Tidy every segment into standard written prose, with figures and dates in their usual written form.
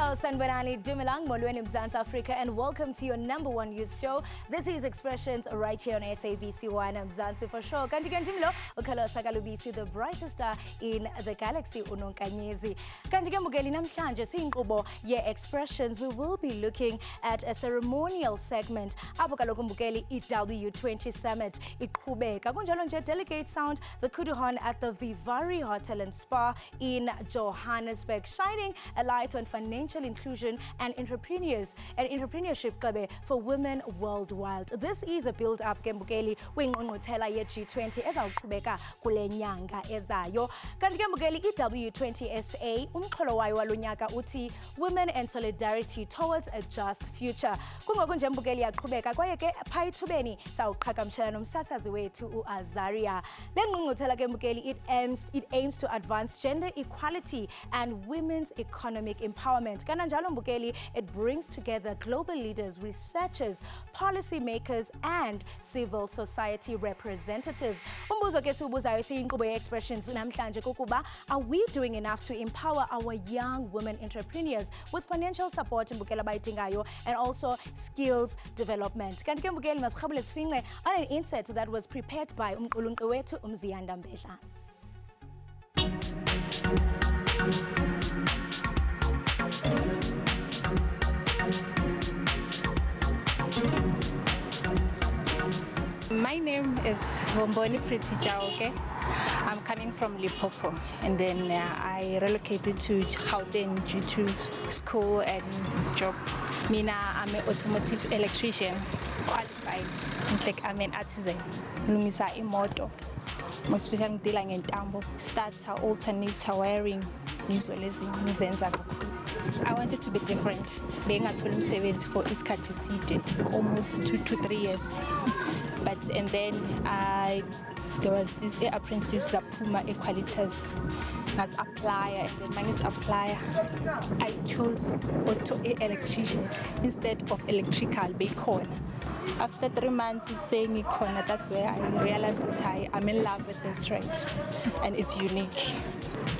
Hello, Sanbanani Dumilang, Molweni Mzansi Africa, and welcome to your #1 youth show. This is Expressions right here on SABC 1 Mzansi for sure. Kanti Jimlo, Ukalo Sakalubisi, the brightest star in the galaxy, Unonkanyezi. Kanti Mugeli namhlanje siyinqubo ye-Expressions. We will be looking at a ceremonial segment. Apho kaloku Mugeli W20 Summit iqhubeka. Kunjalo nje delegate sound the Kuduhon at the Vivari Hotel and Spa in Johannesburg, shining a light on financial inclusion and entrepreneurship for women worldwide. This is a build-up Kembukeli kwingqungquthela ye-G20 ezawuqhubeka kule nyanga ezayo. Kanti ke Mbukeli W20SA umxholo wayo walonyaka uthi Women and Solidarity Towards a Just Future. Kungoku nje Mbukeli yaqhubeka kwaye ke phayithubeni sawuqhagamshela nomsasazi wethu uAzaria. Le ngqungquthela ke Mbukeli it aims to advance gender equality and women's economic empowerment. Kananjalo Mbukeli, it brings together global leaders, researchers, policymakers, and civil society representatives. Umbuzo ke sibuzayo siyinqubo ye-Expressions namhlanje kukuba, are we doing enough to empower our young women entrepreneurs with financial support Mbukeli abayidingayo and also skills development? Kanti ke Mbukeli masirhabule sifince on an insert that was prepared by umqulunqi wethu uMziyanda Mbedla. My name is Womboni Pretty Jauke. I'm coming from Limpopo, and then I relocated to Gauteng due to school and job. Mina, I'm an automotive electrician, qualified. Like I'm an artisan. Lumisa imoto. Most especially dealing in tambo, starter, alternator, wiring, as well as Mizenza. I wanted to be different. Being at home 70 for iskhathi eside, almost 2 to 3 years. And then there was this apprentice Zapuma Equalitas as applier, and then mine is applier. I chose auto electrician instead of electrical bacon. After 3 months saying icona, that's where I realized that I'm in love with this trade, and it's unique.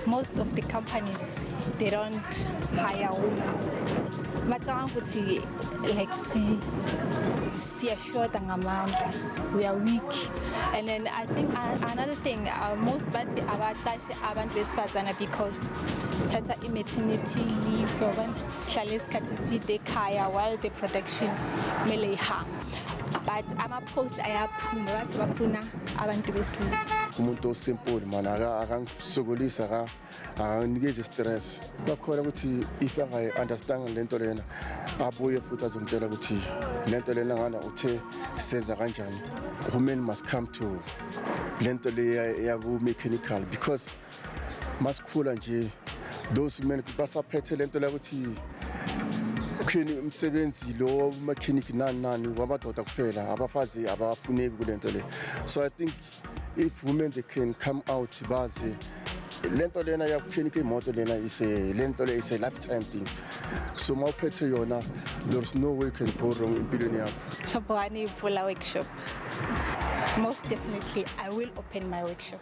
Most of the companies, they don't hire women. Like we are weak. And then I think another thing, most bati abatashi abantu besifazana because started maternity leave sihlale isikhathi eside ekhaya while the production mele ihamba. But ama-post ayaphuma bathi bafuna abantu besilisa. Umuntu simple mana akangisokolisa akanginikeze stress. Bakhona ukuthi if I understand lento lena abuye futhi azongitshela ukuthi lento lena ngana uthe senza kanjani. Women must come to lento le yaku mechanical because masikhula nje those women basaphethe lento la ukuthi umsebenzi lo mechanic nani wabadoda kuphela abafazi abafuneki kulento le. So I think if women they can come out bazi lento lena ya mechanic imoto lena is a lifetime thing. So mawuphethe yona there's no way you can go wrong empilweni yakho. Sabani ivula workshop. Most definitely I will open my workshop.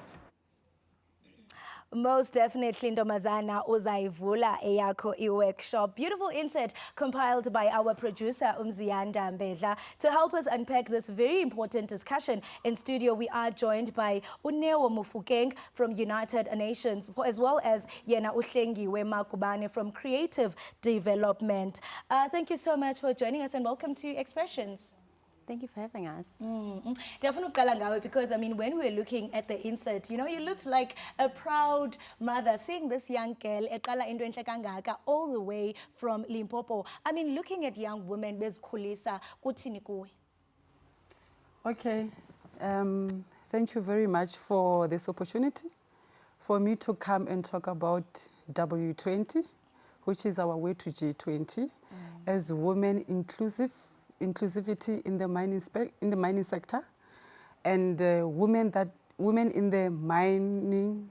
Most definitely, Ntomazana uzayivula eyakho i-workshop. Beautiful insert compiled by our producer Umziyanda Mbedla. To help us unpack this very important discussion in studio, we are joined by Unewo Mufukeng from United Nations, as well as Yena Uhlengiwe Makubane from Creative Development. Thank you so much for joining us and welcome to Expressions. Thank you for having us. Definitely, because I mean, when we're looking at the insert, you know, you looked like a proud mother seeing this young girl all the way from Limpopo. I mean, looking at young women, bezkhulisa kuthini kuwe? Okay, thank you very much for this opportunity for me to come and talk about W20, which is our way to G20, as women inclusivity in the mining sector, and women in the mining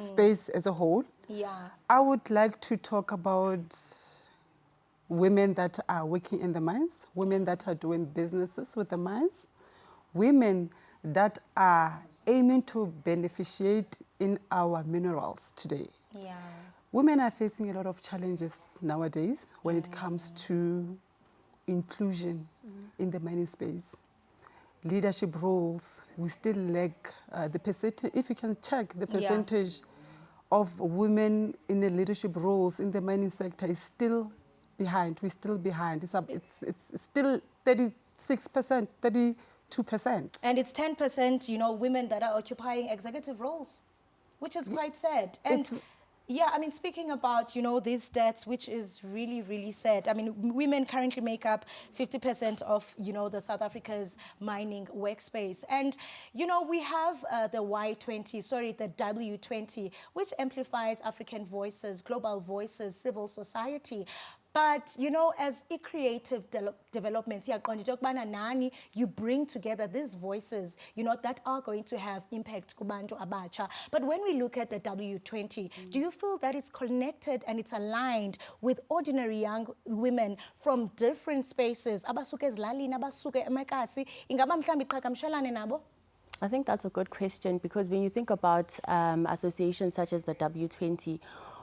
space as a whole. Yeah. I would like to talk about women that are working in the mines, women that are doing businesses with the mines, women that are aiming to beneficiate in our minerals today. Yeah. Women are facing a lot of challenges nowadays when it comes to inclusion in the mining space. Leadership roles, we still lack the percentage. If you can check the percentage of women in the leadership roles in the mining sector is still behind. We're still behind. It's still 36%, 32%. And it's 10%, you know, women that are occupying executive roles, which is quite sad. And yeah, I mean, speaking about, you know, these stats, which is really, really sad. I mean, women currently make up 50% of, you know, the South Africa's mining workspace. And, you know, we have the W20, which amplifies African voices, global voices, civil society. But, you know, as a creative development, you bring together these voices, you know, that are going to have impact kubantu abacha. But when we look at the W20, do you feel that it's connected and it's aligned with ordinary young women from different spaces? Abasuke ezlalini, abasuke emakasi, ingaba mhlambi iqhagamshelane nabo? I think that's a good question, because when you think about associations such as the W20,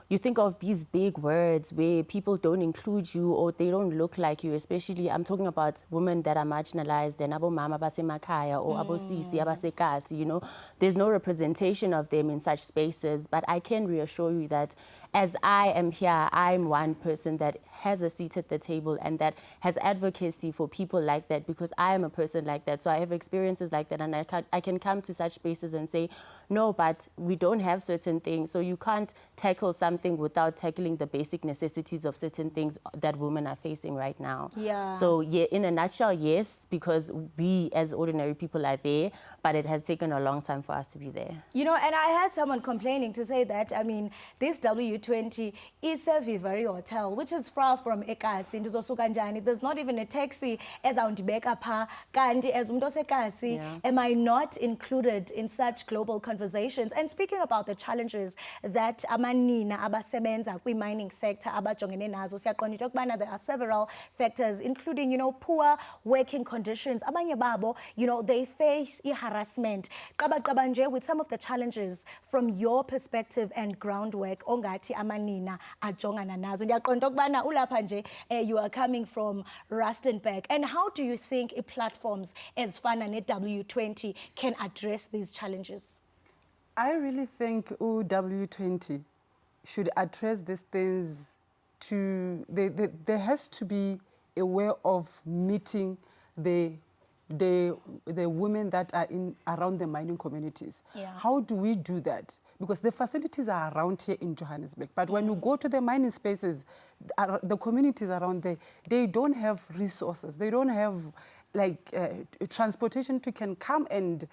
you think of these big words where people don't include you or they don't look like you, especially I'm talking about women that are marginalized, and abo mama basemakhaya or abo sisi abasekasi, you know, there's no representation of them in such spaces. But I can reassure you that as I am here, I'm one person that has a seat at the table and that has advocacy for people like that, because I am a person like that. So I have experiences like that, and I can come to such spaces and say, no, but we don't have certain things. So you can't tackle something without tackling the basic necessities of certain things that women are facing right now. Yeah. So yeah, in a nutshell, yes, because we as ordinary people are there, but it has taken a long time for us to be there. You know, and I had someone complaining to say that, I mean, this W20 is a Vivari hotel, which is far from Ekasi, Ndizosukanjani. There's not even a taxi as Aundibeka Pa, Kandi as Umdosekasi. Am I not included in such global conversations? And speaking about the challenges that amanina abasebenza kwi-mining sector abajongene nazo, siyaqonda ukubana there are several factors, including, you know, poor working conditions. Abanye babo, you know, they face harassment. Qaba nje, with some of the challenges from your perspective and groundwork, ongathi amanina ajongana nazo. Ndiyaqonda ukubana ulapha nje, you are coming from Rustenburg. And how do you think platforms as fana ne-W20 can address these challenges? I really think W20 should address these things to, there has to be a way of meeting the women that are around the mining communities. How do we do that? Because the facilities are around here in Johannesburg, but when you go to the mining spaces, the communities around there, they don't have resources. They don't have like transportation to can come and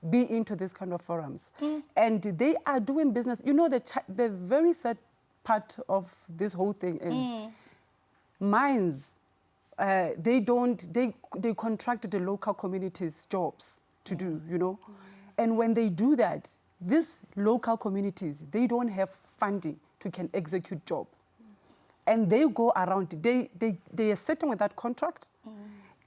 be into this kind of forums. And they are doing business. You know, the very sad part of this whole thing is mines, they contract the local communities jobs to do, you know. And when they do that, these local communities, they don't have funding to can execute job. And they go around, they are sitting with that contract,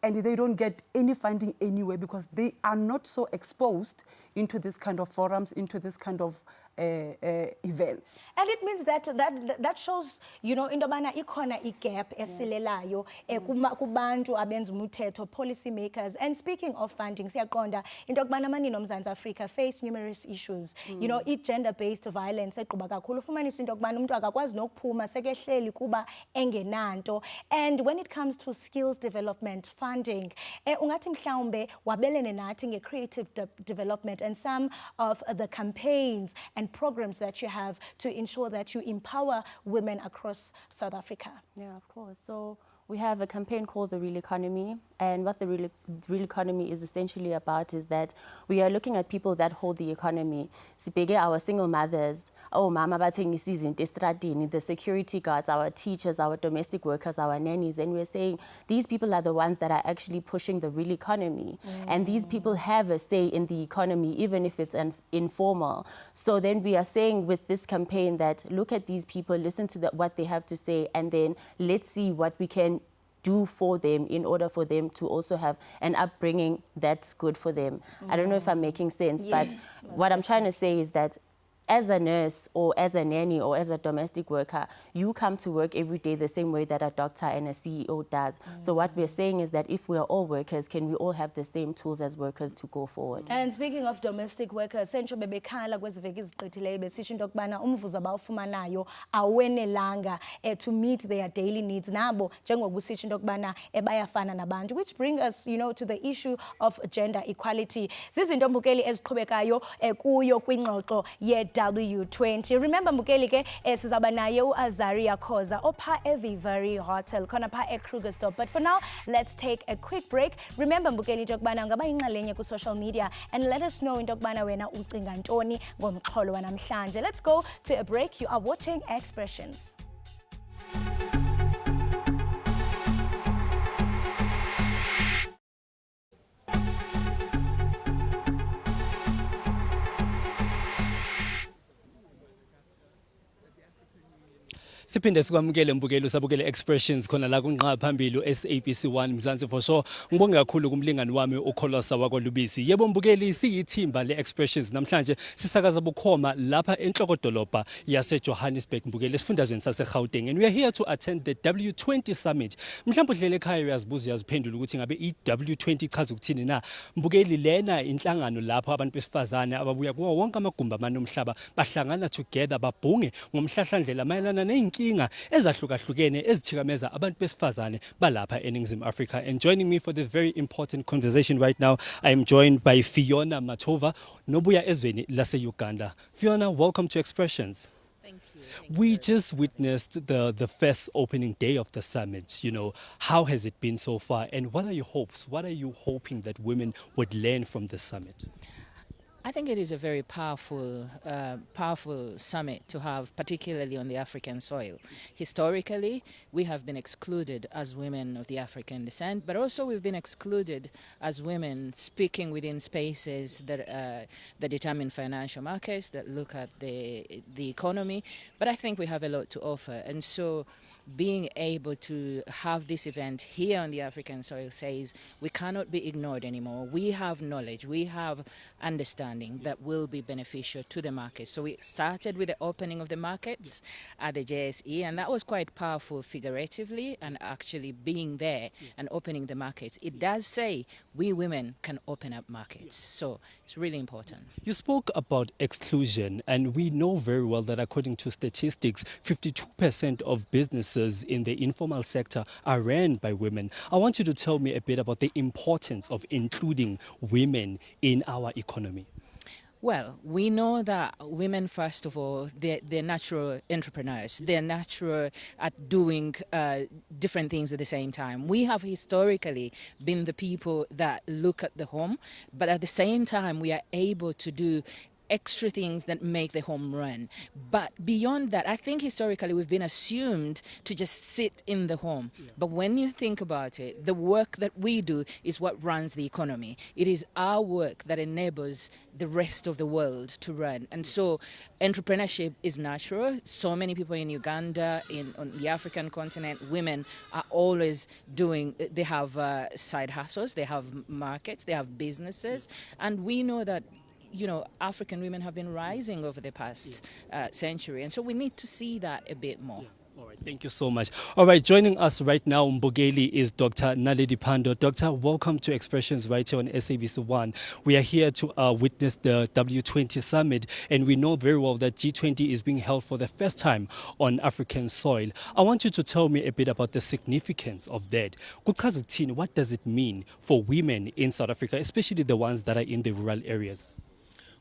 and they don't get any funding anywhere because they are not so exposed into this kind of forums, into this kind of events. And it means that shows, you know, indobana ikona igap esilelayo kubantu abenza umthetho, policymakers. And speaking of funding, siyaqonda into yokubana amanina oMzantsi Afrika face numerous issues. You know, gender-based violence eqhuba kakhulu. Ufumanisa into yokubana umuntu akakwazi nokuphuma sekehleli kuba engenanto. And when it comes to skills development funding, ungathi mhlawumbe wabelene nathi nge-creative development and some of the campaigns and programs that you have to ensure that you empower women across South Africa. Yeah, of course. So we have a campaign called The Real Economy, and what the real economy is essentially about is that we are looking at people that hold the economy. Sibheke our single mothers, mama bathengisa izinto estradini, the security guards, our teachers, our domestic workers, our nannies, and we're saying these people are the ones that are actually pushing the real economy. And these people have a say in the economy, even if it's informal. So then we are saying with this campaign that look at these people, listen to what they have to say, and then let's see what we can do for them in order for them to also have an upbringing that's good for them. I don't know if I'm making sense, but what I'm trying to say is that as a nurse or as a nanny or as a domestic worker, you come to work every day the same way that a doctor and a CEO does. So what we're saying is that if we are all workers, can we all have the same tools as workers to go forward? And speaking of domestic workers, sentsho bebekhala kweziveki ezigqithileyo besisho into yokubana umvuzo abawufumanayo awenelanga to meet their daily needs. Nabo njengobusisho into yokubana bayafana nabantu, which bring us, to the issue of gender equality. Zizinto Mbukeli eziqhubekayo kuyo kwingxoxo ye-W20. Remember Mbukeli ke sizaba naye uAzaria Khoza opha eVivari Hotel khona pha eKrugerstop. But for now, let's take a quick break. Remember Mbukeli into yokubana ungaba yinxalenye ku social media and let us know into yokubana wena ucinga ntoni ngomxholo wanamhlanje. Let's go to a break. You are watching Expressions. Siphinde sikwamukele Mbukeli usabukele Expressions khona la kunqa phambili SABC 1 Mzansi for sure. Ngibonge kakhulu kumlingani wami uKholosa wakwaLubisi. Yebo Mbukeli siyithimba leExpressions namhlanje sisakaza bukhoma lapha enhlokodolobha yaseJohannesburg Mbukeli esifundazweni saseGauteng, and we are here to attend the W20 Summit. Mhlawumbe udlele ekhaya uyazibuza uyaziphendula ukuthi ngabe iW20 ichaza ukuthini na. Mbukeli lena inhlangano lapho abantu besifazane ababuya kuwo wonke amagumbi amane omhlaba bahlangana together babhunge ngomhlahlandlela mayelana nenkinga ezahlukahlukene ezithikameza abantu besifazane balapha eNingizimu Africa. And joining me for this very important conversation right now, I am joined by Fiona Matova, nobuya ezweni lase-Uganda. Fiona, welcome to Expressions. Thank you. We just witnessed the first opening day of the summit. How has it been so far, and what are your hopes? What are you hoping that women would learn from the summit? I think it is a very powerful summit to have, particularly on the African soil. Historically, we have been excluded as women of the African descent, but also we've been excluded as women speaking within spaces that determine financial markets, that look at the economy. But I think we have a lot to offer, and so being able to have this event here on the African soil says we cannot be ignored anymore. We have knowledge, we have understanding that will be beneficial to the market. So we started with the opening of the markets at the JSE, and that was quite powerful figuratively, and actually being there and opening the markets. It does say we women can open up markets. So it's really important. You spoke about exclusion, and we know very well that according to statistics, 52% of businesses in the informal sector are ran by women. I want you to tell me a bit about the importance of including women in our economy. Well, we know that women, first of all, they're natural entrepreneurs. They're natural at doing different things at the same time. We have historically been the people that look at the home, but at the same time, we are able to do extra things that make the home run. But beyond that, I think historically we've been assumed to just sit in the home. But when you think about it, the work that we do is what runs the economy. It is our work that enables the rest of the world to run. And so entrepreneurship is natural. So many people in Uganda, on the African continent, women are always they have side hustles, they have markets, they have businesses. And we know that African women have been rising over the past century. And so we need to see that a bit more. All right, thank you so much. All right, joining us right now, Mbukeli, is Dr. Naledi Pandor. Doctor, welcome to Expressions right here on SABC 1. We are here to witness the W20 Summit, and we know very well that G20 is being held for the first time on African soil. I want you to tell me a bit about the significance of that. What does it mean for women in South Africa, especially the ones that are in the rural areas?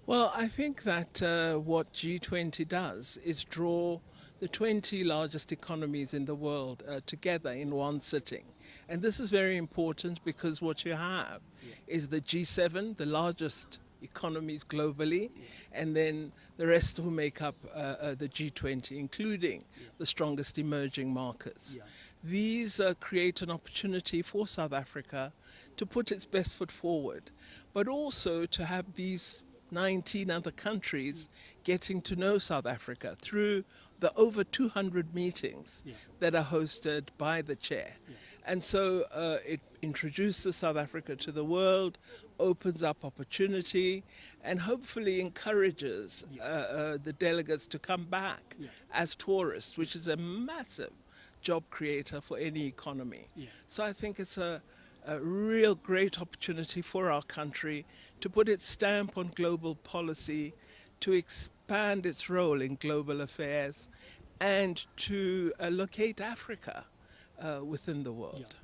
Well, I think that what G20 does is draw the 20 largest economies in the world together in one sitting. And this is very important because what you have is the G7, the largest economies globally, and then the rest who make up the G20, including the strongest emerging markets. These create an opportunity for South Africa to put its best foot forward, but also to have these 19 other countries getting to know South Africa through the over 200 meetings that are hosted by the chair. And so it introduces South Africa to the world, opens up opportunity, and hopefully encourages the delegates to come back as tourists, which is a massive job creator for any economy. So I think it's a real great opportunity for our country to put its stamp on global policy, to expand its role in global affairs, and to locate Africa within the world.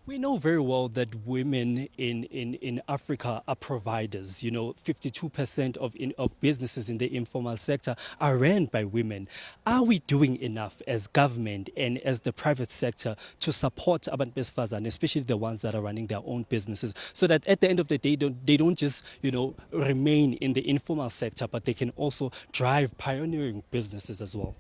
We know very well that women in Africa are providers. 52% of businesses in the informal sector are run by women. Are we doing enough as government and as the private sector to support abantu besifazane, especially the ones that are running their own businesses, so that at the end of the day, they don't just remain in the informal sector, but they can also drive pioneering businesses as well?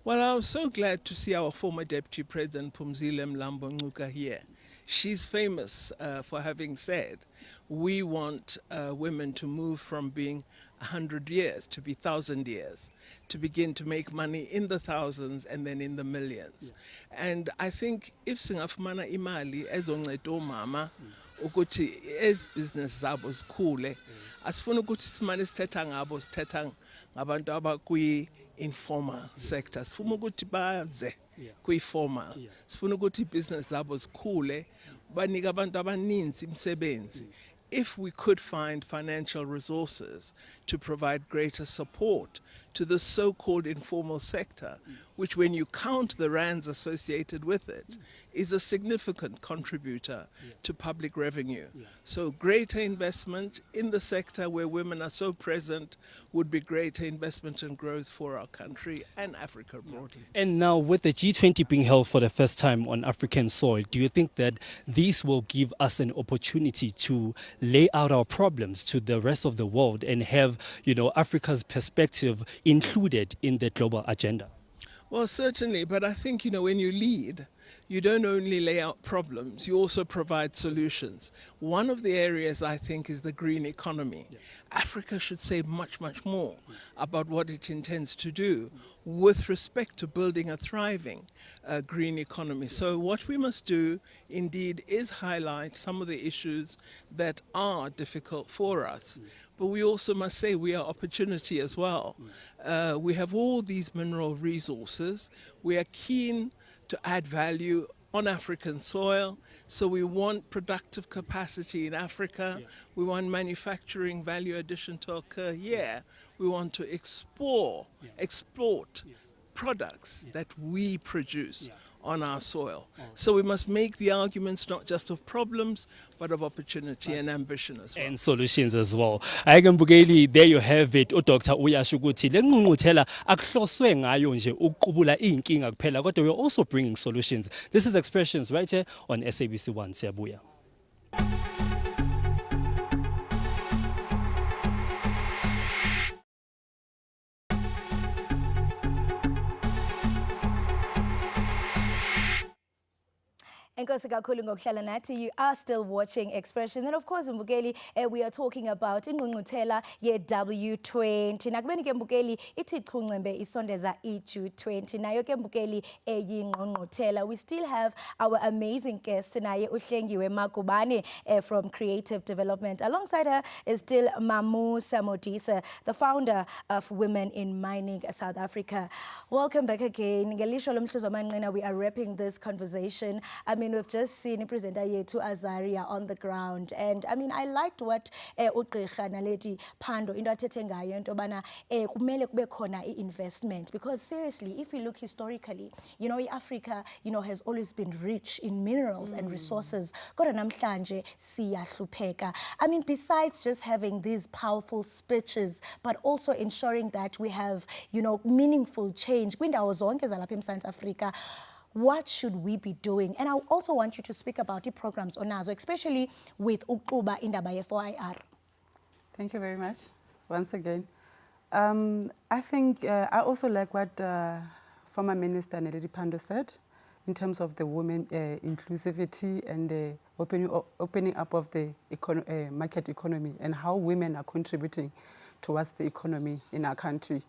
Well, I was so glad to see our former Deputy President Phumzile Mlambo-Ngcuka here. She's famous for having said, we want women to move from being 100 years to be 1,000 years, to begin to make money in the thousands and then in the millions. And I think if singafumana imali ezoncedo omama ukuthi ez business zabo zikhule, asifuna ukuthi simane sithetha ngabo, sithetha ngabantu abakwi informal sector. Sifuna ukuthi baze kwi-formal. Sifuna ukuthi business zabo zikhule, banika abantu abaninzi imisebenzi. If we could find financial resources to provide greater support to the so-called informal sector, which when you count the rands associated with it, is a significant contributor to public revenue. So greater investment in the sector where women are so present would be greater investment and growth for our country and Africa broadly. And now with the G20 being held for the first time on African soil, do you think that this will give us an opportunity to lay out our problems to the rest of the world and have, Africa's perspective included in the global agenda? Well, certainly, but I think, when you lead, you don't only lay out problems, you also provide solutions. One of the areas I think is the green economy. Africa should say much, much more about what it intends to do with respect to building a thriving green economy. So what we must do indeed is highlight some of the issues that are difficult for us. But we also must say we are opportunity as well. We have all these mineral resources. We are keen to add value on African soil. So we want productive capacity in Africa. We want manufacturing value addition to occur here. We want to export products that we produce on our soil. So we must make the arguments not just of problems, but of opportunity and ambition as well. And solutions as well. Mbugeli, there you have it. Dr. uyasho ukuthi le ngqungquthela akuhloswe ngayo nje ukuqubula inkinga kuphela, kodwa we're also bringing solutions. This is Expressions right here on SABC 1. Siyabuya. Enkosi kakhulu ngokuhlala nathi. You are still watching Expressions, and of course Mbukeli, we are talking about ingqungquthela ye W20. Nakubeni ke Mbukeli ithi chungcembe isondeza i-G20 nayo ke Mbukeli eyingqungquthela. We still have our amazing guest naye uHlengiwe Magubane from Creative Development. Alongside her is still Mamusa Modisa, the founder of Women in Mining South Africa. Welcome back again. Ngelisho lomhluzo manqina, we are wrapping this conversation. We've just seen presenter yethu Azaria on the ground, and I liked what uGqirha Naledi Phando into athethe ngayo into bana kumele kube khona investment, because seriously, if we look historically, Africa, has always been rich in minerals and resources. Kodwa namhlanje siyahlupheka. Besides just having these powerful speeches, but also ensuring that we have, meaningful change kwindawo zonke zalapha eMzantsi Afrika. What should we be doing? And I also want you to speak about the programs onazo, especially with Ukuba indaba ye-4IR. Thank you very much once again. I think I also like what former Minister Naledi Phando said in terms of the women inclusivity and the opening up of the market economy and how women are contributing towards the economy in our country.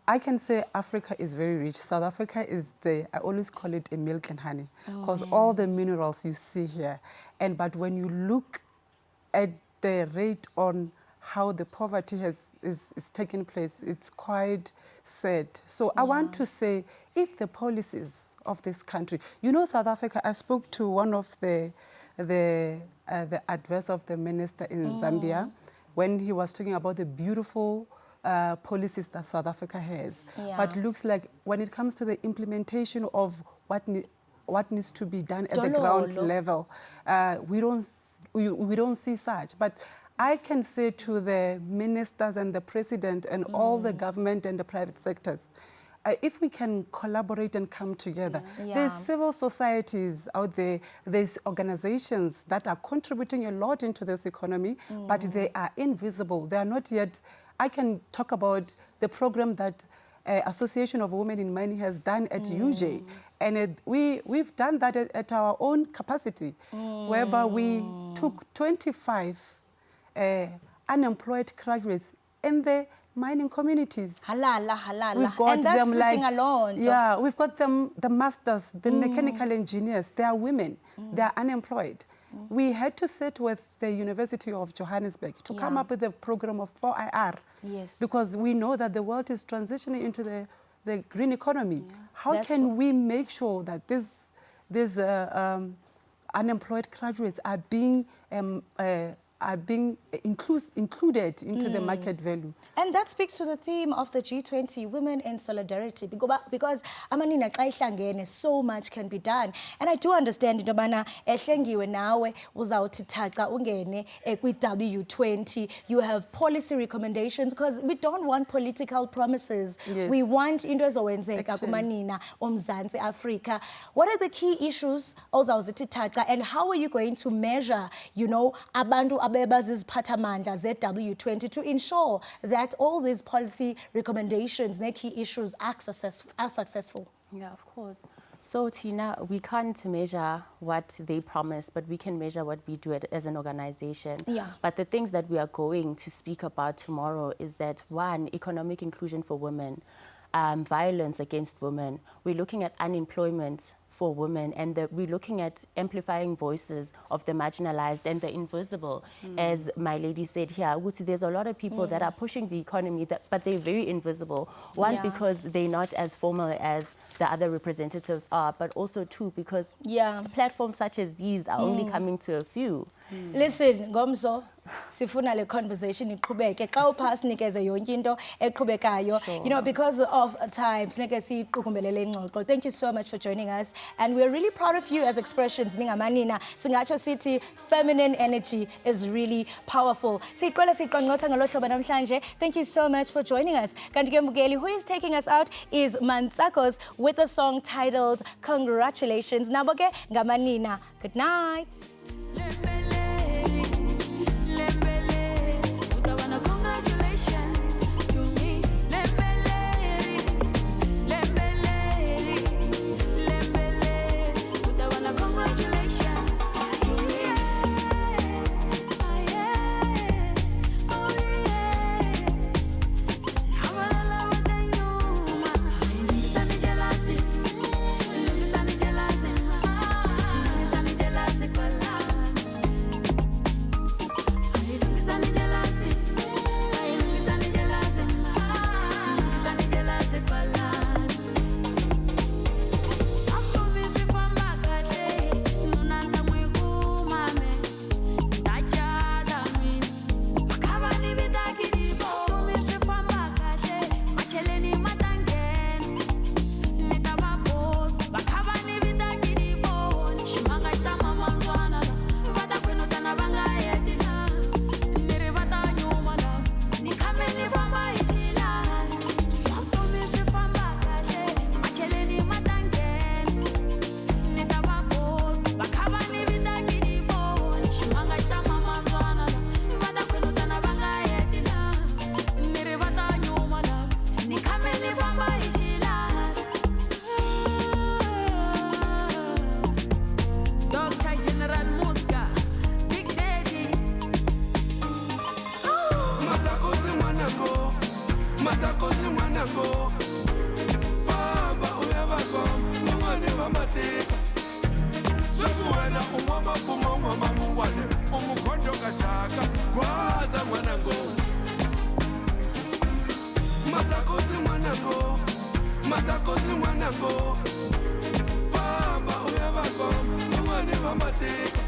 I can say Africa is very rich. South Africa is I always call it a milk and honey, because all the minerals you see here. But when you look at the rate on how the poverty is taking place, it's quite sad. So I want to say, if the policies of this country, South Africa, I spoke to one of the advice of the minister in Zambia, when he was talking about the beautiful policies that South Africa has. But it looks like when it comes to the implementation of what needs to be done at the ground level, we don't see such. But I can say to the ministers and the president and all the government and the private sectors, if we can collaborate and come together. There's civil societies out there, there's organizations that are contributing a lot into this economy, but they are invisible. They are not yet. I can talk about the program that Association of Women in Mining has done at UJ. And we've done that at our own capacity, whereby we took 25 unemployed graduates in the mining communities. Halala. We've got and that's them sitting like, alone. Yeah, we've got them, the masters, the mechanical engineers. They are women. They are unemployed. We had to sit with the University of Johannesburg to come up with a program of 4IR. Yes. Because we know that the world is transitioning into the green economy. How can we make sure that these unemployed graduates are being included into the market value? And that speaks to the theme of the G20, Women in Solidarity, because amanina xa ihlangene, so much can be done. And I do understand into yobana ehlengiwe nawe uzawuthi thaca ungene kwi-W20, you have policy recommendations, because we don't want political promises. Yes. We want into ezowenzeka kumanina omzantsi Africa. What are the key issues ozawuzithi thaca, and how are you going to measure, abantu abebaziziphathamandla ze-W20 to ensure that all these policy recommendations, the key issues are successful? Yeah, of course. So, Tina, we can't measure what they promise, but we can measure what we do as an organization. Yeah. But the things that we are going to speak about tomorrow is that, one, economic inclusion for women, violence against women. We're looking at unemployment for women, and we're looking at amplifying voices of the marginalized and the invisible. As my lady said here, there's a lot of people that are pushing the economy, but they're very invisible. One, because they're not as formal as the other representatives are, but also two, because platforms such as these are only coming to a few. Listen, Gomzo, sifuna le conversation iqhubeke. Xa uphasi nikeze yonke into eqhubekayo. Because of time, funeka siqukumbelele ingxoxo. Thank you so much for joining us. And we're really proud of you as Expressions. Ningamanina, Singacho City, feminine energy is really powerful. Thank you so much for joining us. Who is taking us out is Mansakos with a song titled Congratulations. Naboke Ngamanina. Good night. matakosi mwanango famba uyabako mungwane vamateka sokuwena umwama kuma umwama mungwane umukhondo kashaka kwaza mwanango matakosi mwanango famba uyabako mungwane vamateka